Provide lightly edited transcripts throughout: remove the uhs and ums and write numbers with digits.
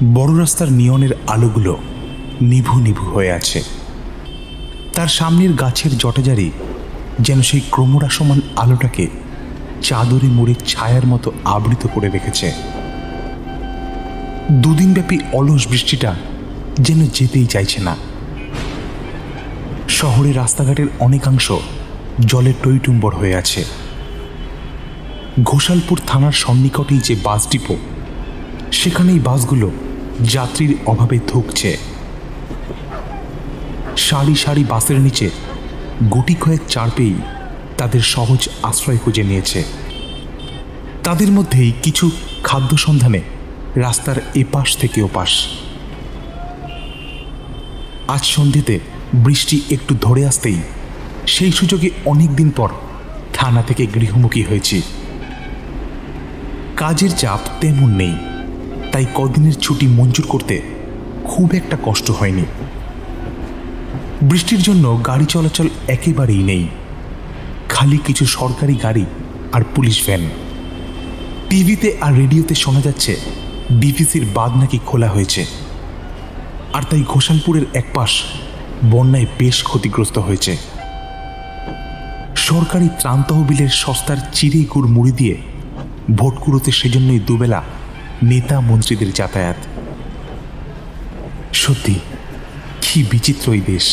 বড় রাস্তার নিয়নের আলোগুলো নিভু নিভু হয়ে আছে। তার সামনের গাছের জটাজারি যেন সেই ক্রমহ্রাসমান আলোটাকে চাদরে মুড়ে ছায়ার মতো আবৃত করে রেখেছে। দুদিনব্যাপী অলস বৃষ্টিটা যেন যেতেই চাইছে না। শহরের রাস্তাঘাটের অনেকাংশ জলে টইটুম্বর হয়ে আছে। ঘোষালপুর থানার সন্নিকটেই যে বাস ডিপো, সেখানেই বাসগুলো যাত্রীর অভাবে ধুঁকছে। সারি সারি বাসের নিচে গুটি কয়েক চার পেয়েই তাদের সহজ আশ্রয় খুঁজে নিয়েছে। তাদের মধ্যেই কিছু খাদ্য সন্ধানে রাস্তার এপাশ থেকে ওপাশ। আজ সন্ধ্যেতে বৃষ্টি একটু ধরে আসতেই সেই সুযোগে অনেক দিন পর থানা থেকে গৃহমুখী হয়েছি। কাজের চাপ তেমন নেই, তাই কদিনের ছুটি মঞ্জুর করতে খুব একটা কষ্ট হয়নি। বৃষ্টির জন্য গাড়ি চলাচল একেবারেই নেই, খালি কিছু সরকারি গাড়ি আর পুলিশ ভ্যান। টিভিতে আর রেডিওতে শোনা যাচ্ছে ডিভিসির বাঁধ নাকি খোলা হয়েছে, আর তাই ঘোষালপুরের একপাশ বন্যায় বেশ ক্ষতিগ্রস্ত হয়েছে। সরকারি ত্রাণ তহবিলের সস্তার চিড়ে গুড় মুড়ি দিয়ে ভোট কুড়োতে সেজন্যই দুবেলা নেতা মন্ত্রীদের যাতায়াত। সত্যি কি বিচিত্র এই দেশ।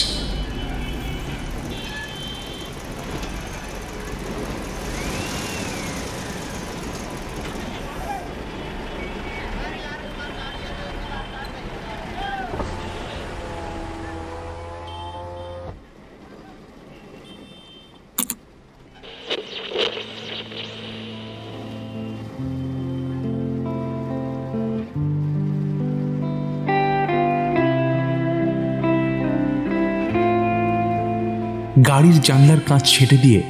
গাড়ির জানলার কাঁচ ছেটে দিয়ে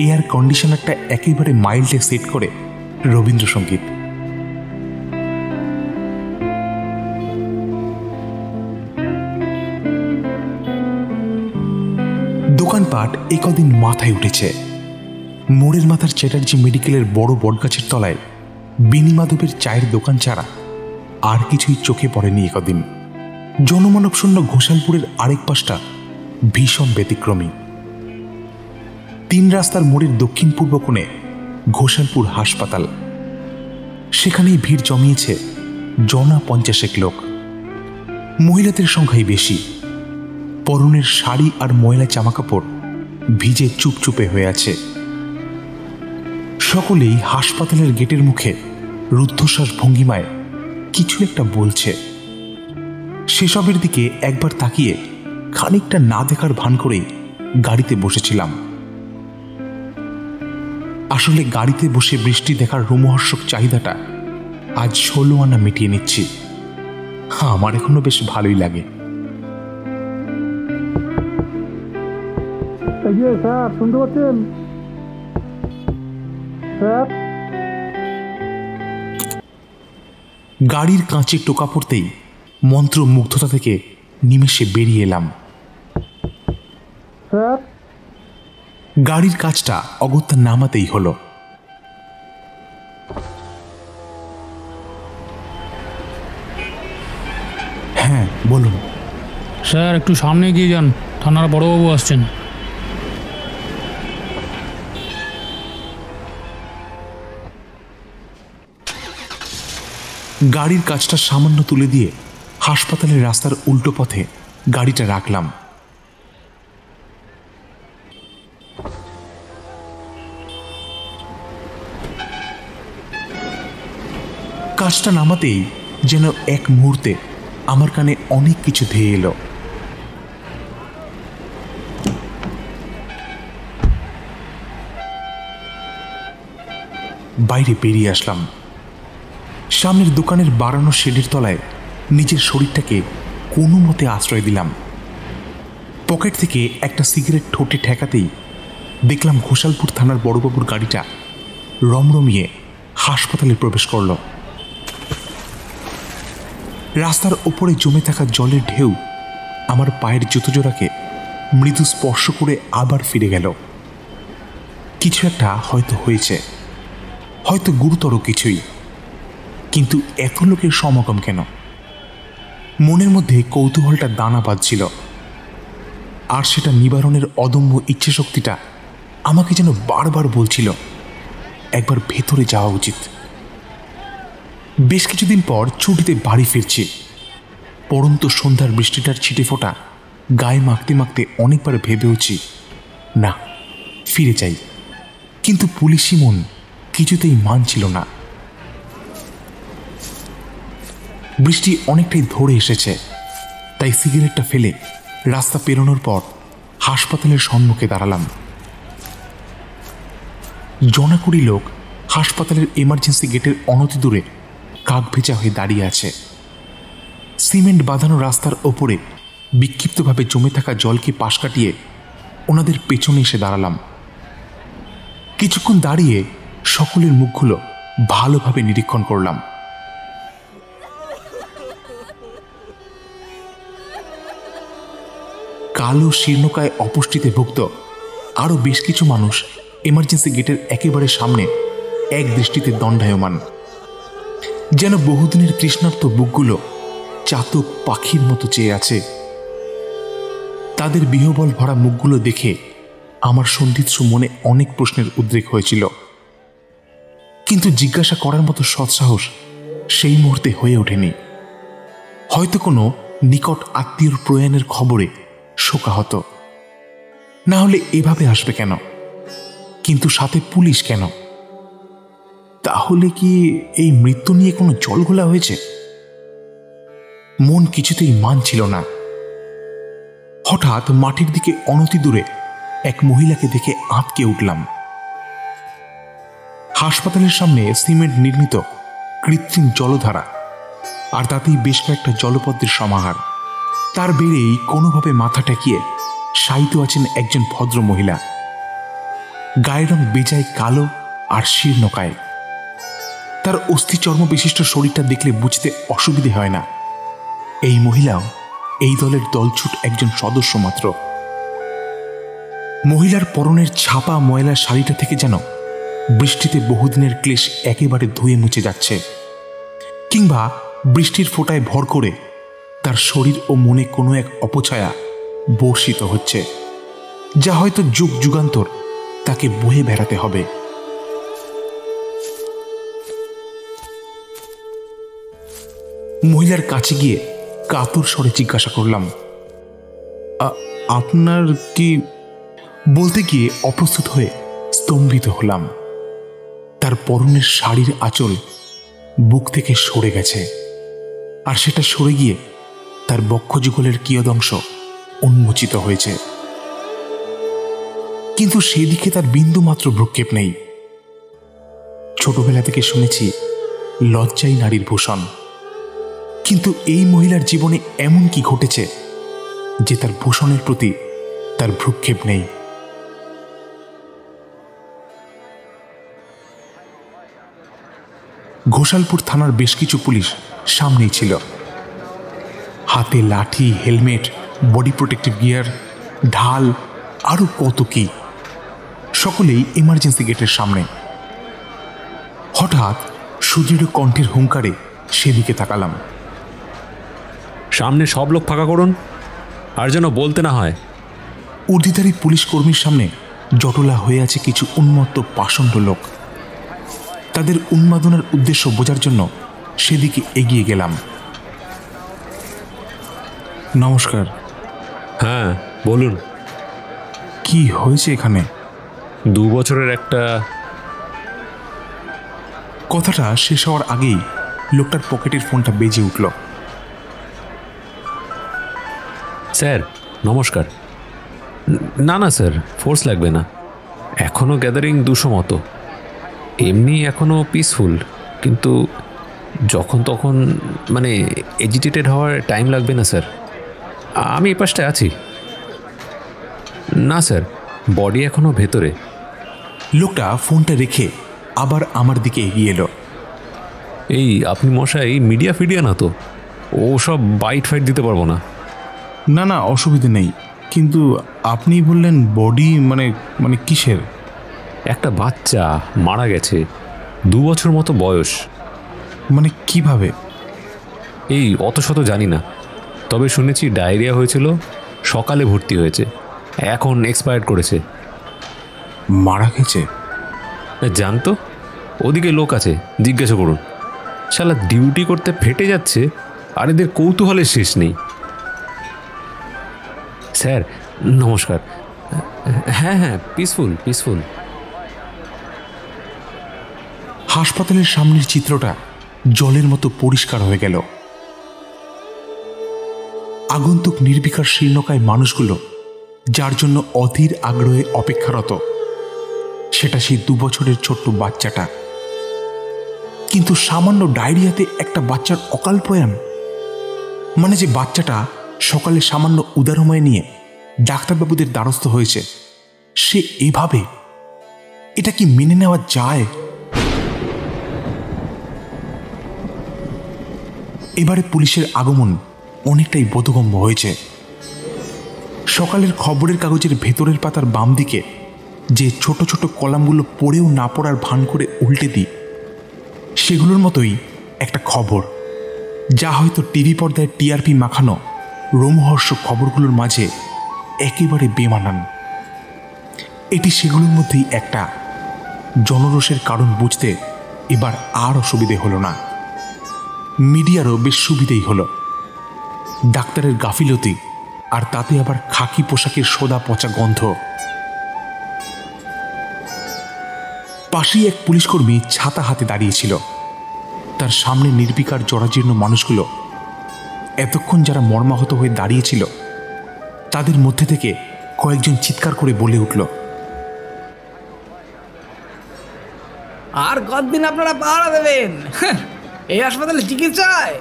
এয়ার কন্ডিশনারটা একেবারে মাইল্ডে সেট করে রবীন্দ্রসঙ্গীত। দোকানপাট একদিন মাথায় উঠেছে। মোড়ের মাথার চ্যাটার্জি মেডিকেলের বড় বটগাছের তলায় বিনিমাধবের চায়ের দোকান ছাড়া আর কিছুই চোখে পড়েনি একদিন। জনমানবশূন্য ঘোষালপুরের আরেক পাশটা ভীষণ ব্যতিক্রমী। 3 রাস্তার মোড়ের দক্ষিণ পূর্ব কোণে ঘোষালপুর হাসপাতাল। সেখানেই ভিড় জমিয়েছে জনা 50 লোক। মহিলাদের সংখ্যাই বেশি। পরনের শাড়ি আর ময়লা জামাকাপড় ভিজে চুপচুপে হয়ে আছে। সকলেই হাসপাতালের গেটের মুখে রুদ্ধশ্বাস ভঙ্গিমায় কিছু একটা বলছে। সেসবের দিকে একবার তাকিয়ে খানিকটা না দেখার ভান করেই গাড়িতে বসেছিলাম। আসলে গাড়িতে বসে বৃষ্টি দেখার রোমহর্ষক চাহিদাটা আজ 16 আনা মিটিয়ে নিচ্ছি। আমার এখনো বেশ ভালোই লাগে। স্যার শুনতে পাচ্ছেন? স্যার, গাড়ির কাঁচে টোকা পড়তেই মন্ত্রমুগ্ধতা থেকে নিমেষে বেরিয়ে এলাম। স্যার, গাড়ির কাজটা অগত্যা নামাতেই হলো। হ্যাঁ বলুন। স্যার একটু সামনে এগিয়ে যান, থানার বড়বাবু আসছেন। গাড়ির কাজটা সামান্য তুলে দিয়ে হাসপাতালের রাস্তার উল্টো পথে গাড়িটা রাখলাম। কাজটা নামাতেই যেন এক মুহূর্তে আমার কানে অনেক কিছু ধেয়ে এলো। বাইরে বেরিয়ে আসলাম। সামনের দোকানের বাড়ানো শেডের তলায় নিজের শরীরটাকে কোনো মতে আশ্রয় দিলাম। পকেট থেকে একটা সিগারেট ঠোঁটে ঠেকাতেই দেখলাম ঘোষালপুর থানার বড়বাবুর গাড়িটা রমরমিয়ে হাসপাতালে প্রবেশ করল। রাস্তার ওপরে জমে থাকা জলের ঢেউ আমার পায়ের জুতো জোড়াকে মৃদু স্পর্শ করে আবার ফিরে গেল। কিছু একটা হয়তো হয়েছে, হয়তো গুরুতর কিছুই, কিন্তু এত লোকের সমাগম কেন? মনের মধ্যে কৌতূহলটা দানা বাঁধছিল, আর সেটা নিবারণের অদম্য ইচ্ছাশক্তিটা আমাকে যেন বারবার বলছিল একবার ভেতরে যাওয়া উচিত। বেশ কিছুদিন পর ছুটিতে বাড়ি ফিরছি। পড়ন্ত সন্ধ্যার বৃষ্টিটার ছিটে ফোঁটা গায়ে মাখতে মাখতে অনেকবার ভেবেওছি, না, ফিরে যাই। কিন্তু পুলিশি মন কিছুতেই মানছিল না। বৃষ্টি অনেকটাই ধরে এসেছে, তাই সিগারেটটা ফেলে রাস্তা পেরোনোর পর হাসপাতালের সম্মুখে দাঁড়ালাম। জনাকুড়ি লোক হাসপাতালের এমার্জেন্সি গেটের অনতি দূরে কাক ভেজা হয়ে দাঁড়িয়ে আছে। সিমেন্ট বাঁধানো রাস্তার ওপরে বিক্ষিপ্তভাবে জমে থাকা জলকে পাশ কাটিয়ে ওনাদের পেছনে এসে দাঁড়ালাম। কিছুক্ষণ দাঁড়িয়ে সকলের মুখগুলো ভালোভাবে নিরীক্ষণ করলাম। কালো শীর্ণকায় অপুষ্টিতে ভুক্ত আরো বেশ কিছু মানুষ এমার্জেন্সি গেটের একেবারে সামনে এক দৃষ্টিতে দণ্ডায়মান, যেন বহুদিনের তৃষ্ণার্ত বুকগুলো চাতক পাখির মতো চেয়ে আছে। তাদের বিহবল ভরা মুখগুলো দেখে আমার সন্ধিৎসু মনে অনেক প্রশ্নের উদ্রেক হয়েছিল, কিন্তু জিজ্ঞাসা করার মতো সৎসাহস সেই মুহূর্তে হয়ে ওঠেনি। হয়তো কোনো নিকট আত্মীয়র প্রয়াণের খবরে শোকাহত, না হলে এভাবে আসবে কেন? কিন্তু সাথে পুলিশ কেন? তাহলে কি এই মৃত্যু নিয়ে কোনো জলঘোলা হয়েছে? মন কিছুতেই মানছিল না। হঠাৎ মাটির দিকে অনতি দূরে এক মহিলাকে দেখে আঁতকে উঠলাম। হাসপাতালের সামনে সিমেন্ট নির্মিত কৃত্রিম জলধারা, আর তাতেই বেশ কয়েকটা জলপদ্মের সমাহার। তার বেড়েই কোনোভাবে মাথা ঠেকিয়ে শায়িত আছেন একজন ভদ্র মহিলা। গায়ের রং বেজায় কালো আর শীর্ণকায়। তার অস্থিচর্ম বিশিষ্ট শরীরটা দেখলে বুঝতে অসুবিধে হয় না এই মহিলাও এই দলের দলছুট একজন সদস্য মাত্র। মহিলার পরনের ছাপা ময়লা শাড়িটা থেকে যেন বৃষ্টিতে বহুদিনের ক্লেশ একেবারে ধুয়ে মুছে যাচ্ছে, কিংবা বৃষ্টির ফোঁটায় ভর করে তার শরীর ও মনে কোনো এক অপছায়া বর্ষিত হচ্ছে, যা হয়তো যুগ যুগান্তর তাকে বয়ে বেড়াতে হবে। মহিলার কাছে গিয়ে কাতর স্বরে জিজ্ঞাসা করলাম, আপনার কি? বলতে গিয়ে অপ্রস্তুত হয়ে স্তম্ভিত হলাম। তার পরনের শাড়ির আঁচল বুক থেকে সরে গেছে, আর সেটা সরে গিয়ে তার বক্ষযুগলের কিয়দংশ উন্মোচিত হয়েছে, কিন্তু সেদিকে তার বিন্দু মাত্র ভ্রুক্ষেপ নেই। ছোটবেলা থেকে শুনেছি লজ্জাই নারীর ভূষণ, কিন্তু এই মহিলার জীবনে এমন কি ঘটেছে যে তার ভূষণের প্রতি তার ভ্রুক্ষেপ নেই? ঘোষালপুর থানার বেশ কিছু পুলিশ সামনেই ছিল, হাতে লাঠি, হেলমেট, বডি প্রোটেক্টিভ গিয়ার, ঢাল, আরো কত কি। সকলেই এমার্জেন্সি গেটের সামনে। হঠাৎ সুদৃঢ় কণ্ঠের হুঙ্কারে সেদিকে তাকালাম। সামনে সব লোক ফাঁকা করুন, আর যেন বলতে না হয়। ঊর্ধ্বধারী পুলিশ কর্মীর সামনে জটলা হয়ে আছে কিছু উন্মত্ত পাষণ্ড লোক। তাদের উন্মাদনার উদ্দেশ্য বোঝার জন্য সেদিকে এগিয়ে গেলাম। নমস্কার। হ্যাঁ, বলুন। কি হয়েছে এখানে? 2 বছরের একটা... কথাটা শেষ হওয়ার আগেই লোকটার পকেটের ফোনটা বেজে উঠল। স্যার নমস্কার। না না স্যার, ফোর্স লাগবে না। এখনও গ্যাদারিং 200 মতো। এমনি এখনও পিসফুল, কিন্তু যখন তখন মানে এজিটেটেড হওয়ার টাইম লাগবে না স্যার। আমি এই পাশটায় আছি। না স্যার, বডি এখনও ভেতরে। লোকটা ফোনটা রেখে আবার আমার দিকে এগিয়ে এলো। এই আপনি মশাই মিডিয়া ফিডিয়া না তো? ও সব বাইট ফাইট দিতে পারবো না। না না, অসুবিধে নেই, কিন্তু আপনি বললেন বডি মানে মানে কিসের? একটা বাচ্চা মারা গেছে, 2 বছর মতো বয়স। মানে কিভাবে? এই অত শত জানি না, তবে শুনেছি ডায়রিয়া হয়েছিল, সকালে ভর্তি হয়েছে, এখন এক্সপায়ার্ড করেছে। মারা গেছে? জানতো, ওদিকে লোক আছে, জিজ্ঞাসা করুন। শালা ডিউটি করতে ফেটে যাচ্ছে আর এদের কৌতূহলের শেষ নেই। স্যার নমস্কার। হ্যাঁ হ্যাঁ, পিসফুল পিসফুল। হাসপাতালের সামনের চিত্রটা জলের মতো পরিষ্কার হয়ে গেল। আগন্তুক নির্বিকার শীর্ণকায় মানুষগুলো যার জন্য অধীর আগ্রহে অপেক্ষারত, সেটা সেই 2 বছরের ছোট্ট বাচ্চাটা। কিন্তু সামান্য ডায়রিয়াতে একটা বাচ্চার অকাল প্রয়াণ, মানে যে বাচ্চাটা সকালে সামান্য উদারময় নিয়ে ডাক্তারবাবুদের দ্বারস্থ হয়েছে, সে এভাবে, এটা কি মেনে নেওয়া যায়? এবারে পুলিশের আগমন অনেকটাই বোধগম্য হয়েছে। সকালের খবরের কাগজের ভেতরের পাতার বাম দিকে যে ছোট ছোট কলামগুলো পড়েও না পড়ার ভান করে উল্টে দিই, সেগুলোর মতোই একটা খবর, যা হয়তো টিভি পর্দায় টিআরপি মাখানো রোমহর্ষক খবরগুলোর মাঝে একেবারে বেমানান। এটি সেগুলোর মধ্যেই একটা। জনরোষের কারণ বুঝতে এবার আর অসুবিধে হলো না। মিডিয়ারও বেশ সুবিধেই হলো। ডাক্তারের গাফিলতি, আর তাতে আবার খাকি পোশাকের সোদা পচা গন্ধ। পাশেই এক পুলিশকর্মী ছাতা হাতে দাঁড়িয়েছিল। তার সামনে নির্বিকার জরাজীর্ণ মানুষগুলো, এতক্ষণ যারা মর্মাহত হয়ে দাঁড়িয়েছিল, তাদের মধ্যে থেকে কয়েকজন চিৎকার করে বলে উঠল, আর কতদিন আপনারা পাহারা দেবেন এই হাসপাতালে চিকিৎসায়?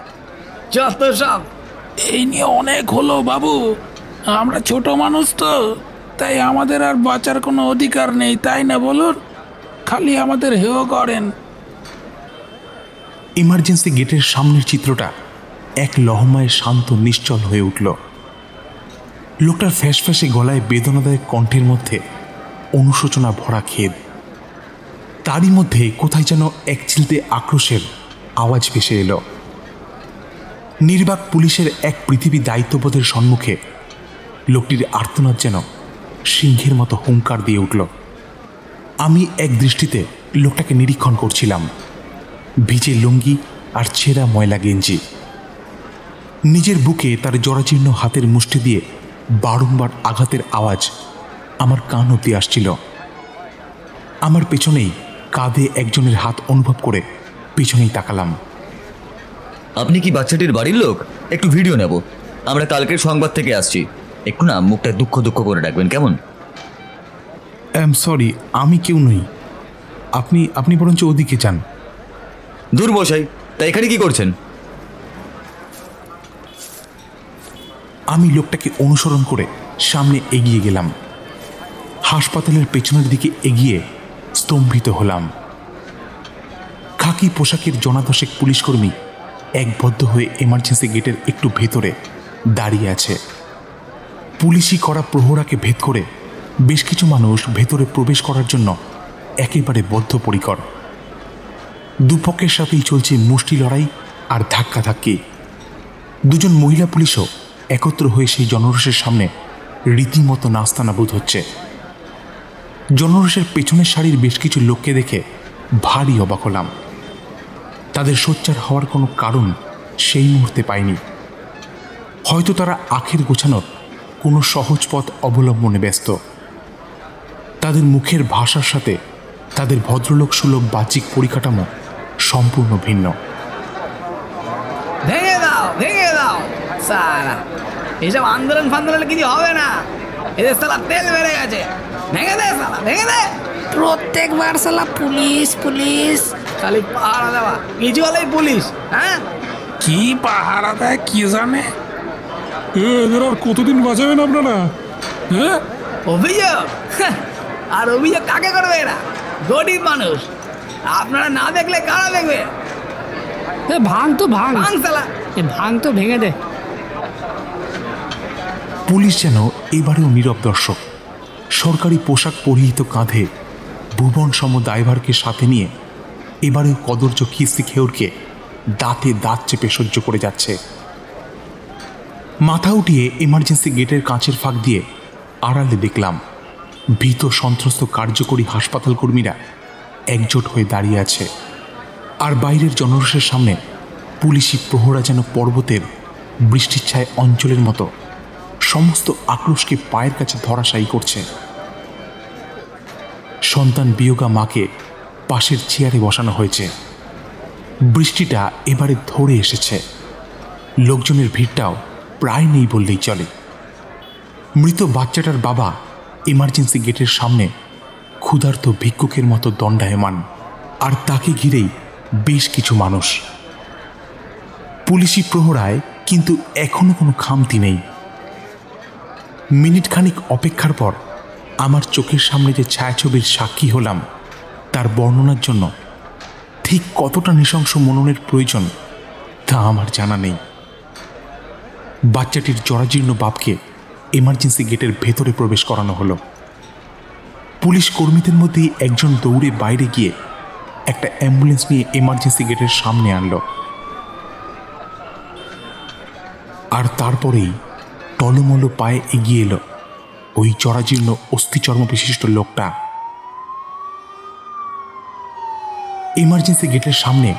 যত সব। এই নিয়ে অনেক হলো বাবু, আমরা ছোট মানুষ তো, তাই আমাদের আর বাঁচার কোনো অধিকার নেই, তাই না বলুন? খালি আমাদের হেয় করেন। ইমার্জেন্সি গেটের সামনের চিত্রটা এক লহমায় শান্ত নিশ্চল হয়ে উঠল। লোকটার ফ্যাঁসফ্যাঁসে গলায় বেদনাদায়ক কণ্ঠের মধ্যে অনুশোচনা ভরা খেদ। তারই মধ্যে কোথায় যেন এক চিলতে আক্রোশের আওয়াজ ভেসে এলো। নির্বাক পুলিশের এক পৃথিবী দায়িত্ববোধের সম্মুখে লোকটির আর্তনাদ যেন সিংহের মতো হুঙ্কার দিয়ে উঠল। আমি এক দৃষ্টিতে লোকটাকে নিরীক্ষণ করছিলাম। ভিজে লুঙ্গি আর ছেঁড়া ময়লা গেঞ্জি। নিজের বুকে তার জরাজীর্ণ হাতের মুষ্টি দিয়ে বারংবার আঘাতের আওয়াজ আমার কান অব্দি আসছিল। আমার পেছনেই কাঁধে একজনের হাত অনুভব করে পেছনেই তাকালাম। আপনি কি বাচ্চাটির বাড়ির লোক? একটু ভিডিও নেব, আমরা কালকের সংবাদ থেকে আসছি। একটু না মুখটা দুঃখ দুঃখ করে রাখবেন, কেমন? সরি, আমি কেউ নই। আপনি বরঞ্চ ওদিকে যান। দূর মশাই, তা এখানে কি করছেন? আমি লোকটাকে অনুসরণ করে সামনে এগিয়ে গেলাম। হাসপাতালের পেছনের দিকে এগিয়ে স্তম্ভিত হলাম। খাকি পোশাকের জনাদশেক পুলিশকর্মী একবদ্ধ হয়ে এমার্জেন্সি গেটের একটু ভেতরে দাঁড়িয়ে আছে। পুলিশি করা প্রহরাকে ভেদ করে বেশ কিছু মানুষ ভেতরে প্রবেশ করার জন্য একেবারে বদ্ধপরিকর। দুপক্ষের সাথেই চলছে মুষ্টি লড়াই আর ধাক্কাধাক্কি। দুজন মহিলা পুলিশও একত্র হয়ে সেই জনরোষের সামনে রীতিমতো নাস্তানাবুদ হচ্ছে। জনরোষের পেছনের সারির বেশ কিছু লোককে দেখে ভারী অবাক হলাম। তাদের সোচ্চার হওয়ার কোনো কারণ সেই মুহূর্তে পাইনি। হয়তো তারা আখের গোছানোর কোনো সহজ পথ অবলম্বনে ব্যস্ত। তাদের মুখের ভাষার সাথে তাদের ভদ্রলোক সুলভ বাহ্যিক পরিকাঠামো সম্পূর্ণ ভিন্ন। ভেঙে দাও, ভেঙে দাও সালা, এইসব আন্দোলন ফান্দোলন কিছু হবে না। এদের সালা তেল বেড়ে গেছে। ভেঙে দে সালা, ভেঙে দে। প্রত্যেকবার সালা পুলিশ পুলিশ, খালি পাহারা দেওয়া, কিছু হলেই পুলিশ। হ্যাঁ, কি পাহারা দেয় কি জানে। এদের আর কতদিন বাঁচাবেন আপনারা? হ্যাঁ, অভিযোগ? আর অভিযোগ কাকে করবে এরা? গরিব মানুষ। আপনারা না দেখলে কারা দেখবে? ভাঙ তো ভাঙ, ভাঙ সালা, ভাঙ তো ভেঙে দে। পুলিশ যেন এবারেও নীরব দর্শক। সরকারি পোশাক পরিহিত কাঁধে ভুবন সম দায়ভারকে সাথে নিয়ে এবারেও কদর্য খিস্তি খেউরকে দাঁতে দাঁত চেপে সহ্য করে যাচ্ছে। মাথা উঠিয়ে এমার্জেন্সি গেটের কাঁচের ফাঁক দিয়ে আড়ালে দেখলাম ভীত সন্ত্রস্ত কার্যকরী হাসপাতাল কর্মীরা একজোট হয়ে দাঁড়িয়ে আছে, আর বাইরের জনরোষের সামনে পুলিশি প্রহরা যেন পর্বতের বৃষ্টির ছায় অঞ্চলের মতো সমস্ত আক্রোশকে পায়ের কাছে ধরাশায়ী করছে। সন্তান বিয়োগা মাকে পাশের চেয়ারে বসানো হয়েছে। বৃষ্টিটা এবারে ধরে এসেছে, লোকজনের ভিড়টাও প্রায় নেই বললেই চলে। মৃত বাচ্চাটার বাবা এমার্জেন্সি গেটের সামনে ক্ষুধার্ত ভিক্ষুকের মতো দণ্ডায়মান, আর তাকে ঘিরেই বেশ কিছু মানুষ। পুলিশি প্রহরায় কিন্তু এখনো কোনো খামতি নেই। মিনিট খানিক অপেক্ষার পর আমার চোখের সামনে যে ছায়াছবির সাক্ষী হলাম তার বর্ণনার জন্য ঠিক কতটা নৃশংস মননের প্রয়োজন তা আমার জানা নেই। বাচ্চাটির জরাজীর্ণ বাপকে এমার্জেন্সি গেটের ভেতরে প্রবেশ করানো হলো। পুলিশ কর্মীদের মধ্যে একজন দৌড়ে বাইরে গিয়ে একটা অ্যাম্বুলেন্স নিয়ে এমার্জেন্সি গেটের সামনে আনলো, আর তারপরেই টলমলো পায়ে এগিয়ে এলো ওই জরাজীর্ণ অস্থিচর্ম বিশিষ্ট লোকটা। এমার্জেন্সি গেটের সামনে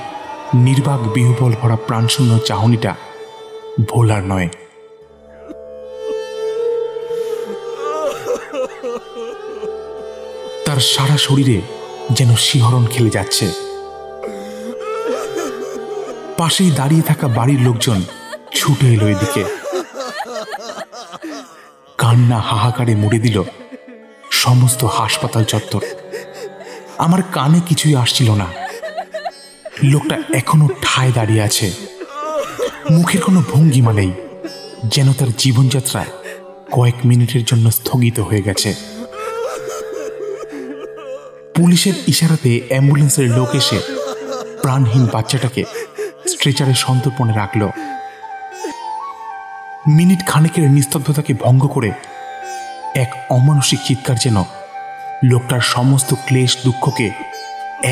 নির্বাক বিহ্বল ভরা প্রাণশূন্য চাহনিটা ভোলার নয়। তার সারা শরীরে যেন শিহরণ খেলে যাচ্ছে। পাশেই দাঁড়িয়ে থাকা বাড়ির লোকজন ছুটে এলো এদিকে। কান্না হাহাকারে মুড়ে দিল সমস্ত হাসপাতাল চত্বর। আমার কানে কিছুই আসছিল না। লোকটা এখনো ঠায় দাঁড়িয়ে আছে, মুখের কোনো ভঙ্গিমা নেই, যেন তার জীবনযাত্রায় কয়েক মিনিটের জন্য স্থগিত হয়ে গেছে। পুলিশের ইশারাতে অ্যাম্বুলেন্সের লোক এসে প্রাণহীন বাচ্চাটাকে স্ট্রেচারে সন্তর্পণে রাখল। মিনিট খানেকের নিস্তব্ধতাকে ভঙ্গ করে এক অমানসিক চিৎকার যেন লোকটার সমস্ত ক্লেশ দুঃখকে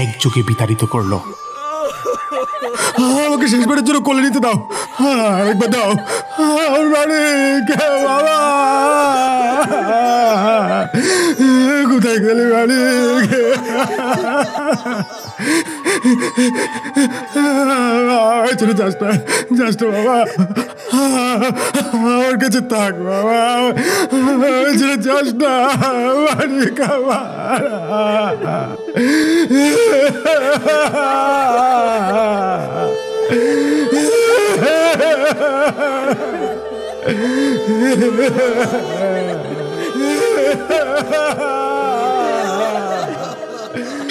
একযোগে বিতাড়িত করল। আমাকে শেষবারের জন্য কোলে নিতে দাও, একবার দাও, বাবা কোথায় গেলে বাড়ি? যাস না বাবা, আমার কাছে থাক বাবা, যাস না বাড়ি খাবার।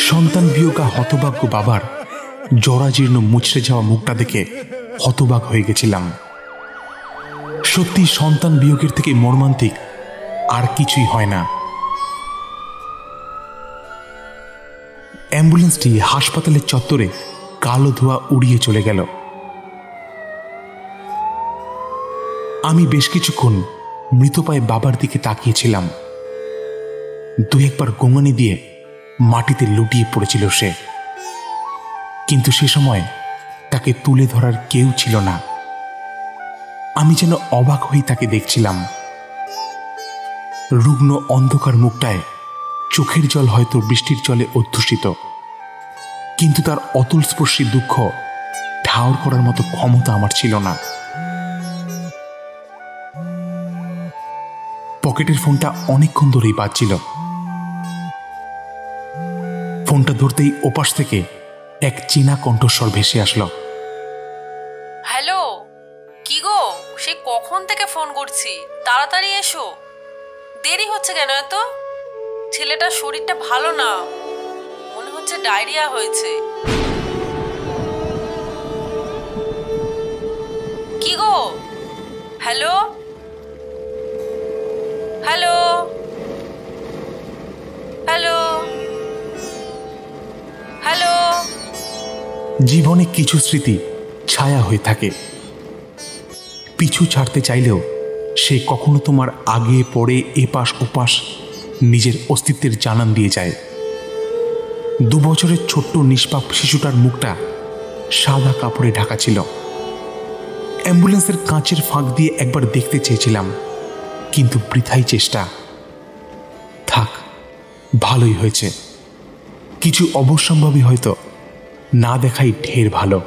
সন্তান বিয়োগা হতভাগ্য বাবার জরাজীর্ণ মুচড়ে যাওয়া মুখটা দেখে হতবাক হয়ে গেছিলাম। সত্যি সন্তান বিয়োগের থেকে মর্মান্তিক আর কিছুই হয় না। অ্যাম্বুলেন্সটি হাসপাতালের চত্বরে কালো ধোঁয়া উড়িয়ে চলে গেল। আমি বেশ কিছুক্ষণ মৃতপায়ে বাবার দিকে তাকিয়েছিলাম। দু একবার গোঙানি দিয়ে মাটিতে লুটিয়ে পড়েছিল সে, কিন্তু সে সময় তাকে তুলে ধরার কেউ ছিল না। আমি যেন অবাক হয়ে তাকে দেখছিলাম। রুগ্ন অন্ধকার মুখটায় চোখের জল হয়তো বৃষ্টির জলে অধ্যুষিত, কিন্তু তার অতুল স্পর্শী দুঃখ ঠাউর করার মতো ক্ষমতা আমার ছিল না। পকেটের ফোনটা অনেকক্ষণ ধরেই বাজছিল। ফোনটা ধরতেই ওপাশ থেকে এক চীনা কণ্ঠস্বর ভেসে আসলো। হ্যালো, কি গো, সে কখন থেকে ফোন করছি, তাড়াতাড়ি এসো। দেরি হচ্ছে কেন এত? ছেলেটার শরীরটা ভালো না, মনে হচ্ছে ডায়রিয়া হয়েছে। কি গো, হ্যালো হ্যালো হ্যালো হ্যালো। জীবনে কিছু স্মৃতি ছায়া হয়ে থাকে, পিছু ছাড়তে চাইলেও সে কখনো তোমার আগে পরে এপাশ ওপাশ নিজের অস্তিত্বের জানান দিয়ে যায়। 2 বছরের ছোট্ট নিষ্পাপ শিশুটার মুখটা সাদা কাপড়ে ঢাকা ছিল। অ্যাম্বুলেন্সের কাঁচের ফাঁক দিয়ে একবার দেখতে চেয়েছিলাম, কিন্তু বৃথাই চেষ্টা। থাক, ভালোই হয়েছে। কিছু অবশ্যম্ভাবী হয়তো না দেখাই ঢের ভালো।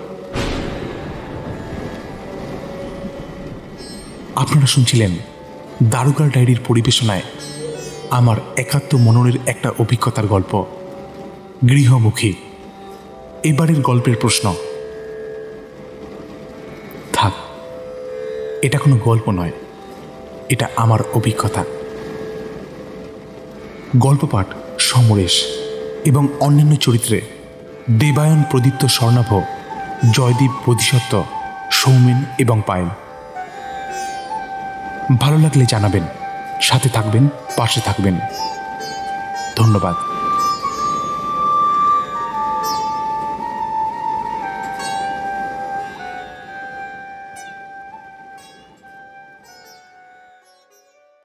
আপনারা শুনছিলেন দারোগার ডায়েরির পরিবেশনায় আমার একাত্ম মননের একটা অভিজ্ঞতার গল্প, গৃহমুখী। এবারের গল্পের প্রশ্ন, থাক, এটা কোনো গল্প নয়, এটা আমার অভিজ্ঞতা। গল্প পাঠ সমরেশ এবং অন্যান্য চরিত্রে দেবায়ন, প্রদীপ্ত, স্বর্ণাভ, জয়দীপ, বোধিসত্ত্ব, সৌমেন এবং পায়েল। ভালো লাগলে জানাবেন, সাথে থাকবেন, পাশে থাকবেন। ধন্যবাদ।